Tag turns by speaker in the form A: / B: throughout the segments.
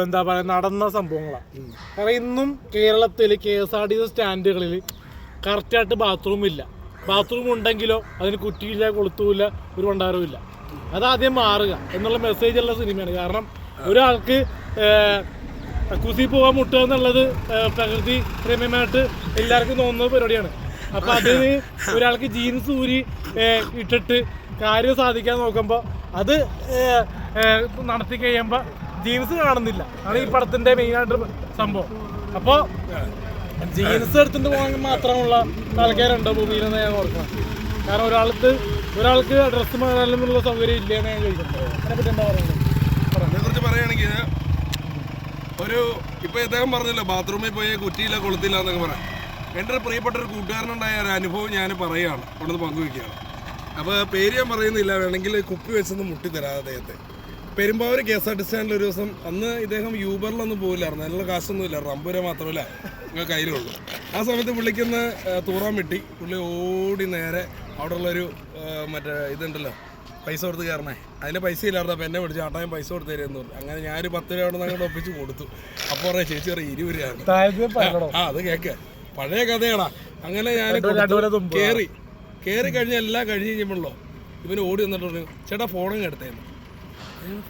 A: എന്താ പറയുക നടന്ന സംഭവങ്ങളാണ്. കാരണം ഇന്നും കേരളത്തിൽ KSRTC സ്റ്റാൻഡുകളിൽ കറക്റ്റായിട്ട് ബാത്റൂം ഇല്ല. ബാത്റൂം ഉണ്ടെങ്കിലോ അതിന് കുറ്റിയില്ല, കൊളുത്തുമില്ല, ഒരു ഭണ്ഡാരവും ഇല്ല. അതാദ്യം മാറുക എന്നുള്ള മെസ്സേജുള്ള സിനിമയാണ്. കാരണം ഒരാൾക്ക് കുസി പോകാൻ മുട്ടുക എന്നുള്ളത് പ്രകൃതി രമ്യമായിട്ട് എല്ലാവർക്കും തോന്നുന്ന പരിപാടിയാണ്. അപ്പം അതിന് ഒരാൾക്ക് ജീൻസ് ഊരി ഇട്ടിട്ട് കാര്യം സാധിക്കാൻ നോക്കുമ്പോൾ അത് നടത്തി കഴിയുമ്പോൾ ജീൻസ് കാണുന്നില്ല. ആണ് ഈ പടത്തിൻ്റെ മെയിനായിട്ട് സംഭവം. അപ്പോൾ ജീൻസ് എടുത്തിട്ട് പോകാൻ മാത്രമുള്ള ആൾക്കാരുണ്ടോ ഭൂമിയിലെന്ന് ഞാൻ ഓർക്കണം. കാരണം ഒരാൾക്ക് ഡ്രസ്സ് മാറാനുള്ള സൗകര്യം ഇല്ലയെന്ന് ഞാൻ ചോദിക്കുന്നത്. അതിനെപ്പറ്റി എന്താ പറയുന്നത്?
B: അതിനെക്കുറിച്ച് പറയുകയാണെങ്കിൽ ഇപ്പോൾ ഇദ്ദേഹം പറഞ്ഞല്ലോ ബാത്റൂമിൽ പോയി കുറ്റിയില്ല കൊളുത്തില്ല എന്നൊക്കെ പറയാം. എൻ്റെ ഒരു പ്രിയപ്പെട്ട ഒരു കൂട്ടുകാരനുണ്ടായ ഒരു അനുഭവം ഞാൻ പറയുകയാണ്, അവിടെ പങ്കുവയ്ക്കുകയാണ്. അപ്പോൾ പേര് ഞാൻ പറയുന്നില്ല, വേണമെങ്കിൽ കുപ്പി വെച്ചൊന്ന് മുട്ടിത്തരാം അദ്ദേഹത്തെ. പെരുമ്പാവൂർ KSRTC സ്റ്റാൻഡിൽ ഒരു ദിവസം അന്ന് ഇദ്ദേഹം യൂബറിലൊന്നും പോകില്ലായിരുന്നു, അതിനുള്ള കാശൊന്നും ഇല്ല, റംബൂര മാത്രമല്ല കയ്യിലുള്ളൂ. ആ സമയത്ത് പുള്ളിക്കൊന്ന് തൂറാൻ വിട്ടി. പുള്ളി ഓടി നേരെ അവിടെയുള്ളൊരു മറ്റേ ഇതുണ്ടല്ലോ പൈസ കൊടുത്ത് കയറണേ, അതിന് പൈസ ഇല്ലായിരുന്നു. അപ്പോൾ എന്നെ വിളിച്ചു ചേട്ടാ പൈസ കൊടുത്ത് തരുമെന്ന് പറഞ്ഞു. അങ്ങനെ ഞാനൊരു 10 രൂപ അവിടെ നിന്ന് അങ്ങോട്ട് ഒപ്പിച്ച് കൊടുത്തു. അപ്പോൾ പറയാം ചേച്ചി പറയാം 20 രൂപയാണ്. അത് കേൾക്കുക പഴയ കഥയാടാ. അങ്ങനെ ഞാൻ കയറി കഴിഞ്ഞ എല്ലാം കഴിഞ്ഞ് കഴിഞ്ഞപ്പോഴല്ലോ ഇവന് ഓടി വന്നിട്ട് പറഞ്ഞു ചേട്ടാ ഫോണിങ് എടുത്തേന്ന്.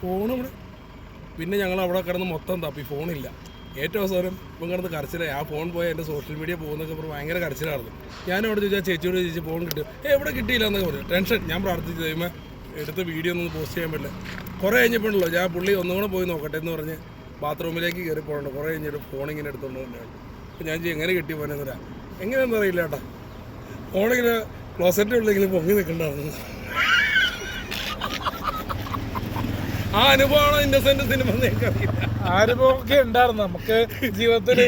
B: ഫോൺ ഇവിടെ പിന്നെ ഞങ്ങൾ അവിടെ കിടന്ന് മൊത്തം തപ്പി, ഫോണില്ല. ഏറ്റവും അവസാനം ഇപ്പം കിടന്ന് കരച്ചിലായി. ആ ഫോൺ പോയി എൻ്റെ സോഷ്യൽ മീഡിയ പോകുന്നൊക്കെ പറഞ്ഞ് ഭയങ്കര കരച്ചിലായിരുന്നു. ഞാനും അവിടെ ചോദിച്ചാൽ ചേച്ചിയോട് ചോദിച്ചു ഫോൺ കിട്ടും, എവിടെ കിട്ടിയില്ല എന്നൊക്കെ പറഞ്ഞു. ടെൻഷൻ. ഞാൻ പ്രാർത്ഥിച്ചു കഴിയുമ്പോൾ എടുത്ത് വീഡിയോ ഒന്നും പോസ്റ്റ് ചെയ്യാൻ പറ്റില്ല. കുറേ കഴിഞ്ഞപ്പോഴല്ലോ ഞാൻ പുള്ളി ഒന്നുകൂടെ പോയി നോക്കട്ടെ എന്ന് പറഞ്ഞ് ബാത്റൂമിലേക്ക് കയറി പോകണ്ട. കുറേ കഴിഞ്ഞിട്ട് ഫോണിങ്ങനെ എടുത്തുകൊണ്ട് തന്നെയാണ്. അപ്പം ഞാൻ എങ്ങനെ കിട്ടി പോകാനെന്ന് പറയാം, എങ്ങനെയാണെന്ന് അറിയില്ല ചേട്ടാ, ഫോണിങ്ങനെ ക്ലോസറ്റിൻ്റെ ഉള്ളിൽ പൊങ്ങി നിൽക്കണ്ടായിരുന്നു. ആ അനുഭവമാണോ ഇന്നസെന്റ് സിനിമ എനിക്കറിയില്ല.
A: അനുഭവമൊക്കെ ഉണ്ടായിരുന്നു നമുക്ക് ജീവിതത്തിൽ.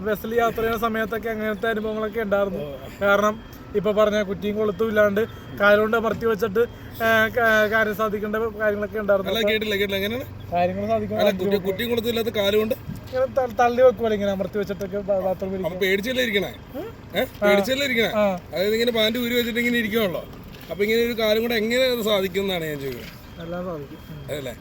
A: ബസ്സിൽ യാത്ര ചെയ്യുന്ന സമയത്തൊക്കെ അങ്ങനത്തെ അനുഭവങ്ങളൊക്കെ ഉണ്ടായിരുന്നു. കാരണം ഇപ്പൊ പറഞ്ഞ കുറ്റിയും കൊളുത്തും ഇല്ലാണ്ട് കാലുകൊണ്ട് അമർത്തി വെച്ചിട്ട് കാര്യം സാധിക്കേണ്ട കാര്യങ്ങളൊക്കെ ഉണ്ടായിരുന്നു. കാര്യങ്ങൾ സാധിക്കണം.
B: കുറ്റിയും കൊളുത്തും ഇല്ലാത്ത കാലുകൊണ്ട്
A: തള്ളി വെക്കുമല്ലോ ഇങ്ങനെ അമർത്തി വെച്ചിട്ടൊക്കെ ബാത്റൂമിൽ.
B: പേടിച്ചല്ലേ ഇരിക്കണേ, അതായത് ഇങ്ങനെ പാൻറ് ഊരി വെച്ചിട്ട് ഇങ്ങനെ ഇരിക്കുമല്ലോ. അപ്പൊ ഇങ്ങനെ ഒരു കാലം കൂടെ എങ്ങനെ അത് സാധിക്കും എന്നാണ് ഞാൻ ചോദിക്കുന്നത്.
A: എല്ലാം സാധിക്കും
B: അതല്ലേ.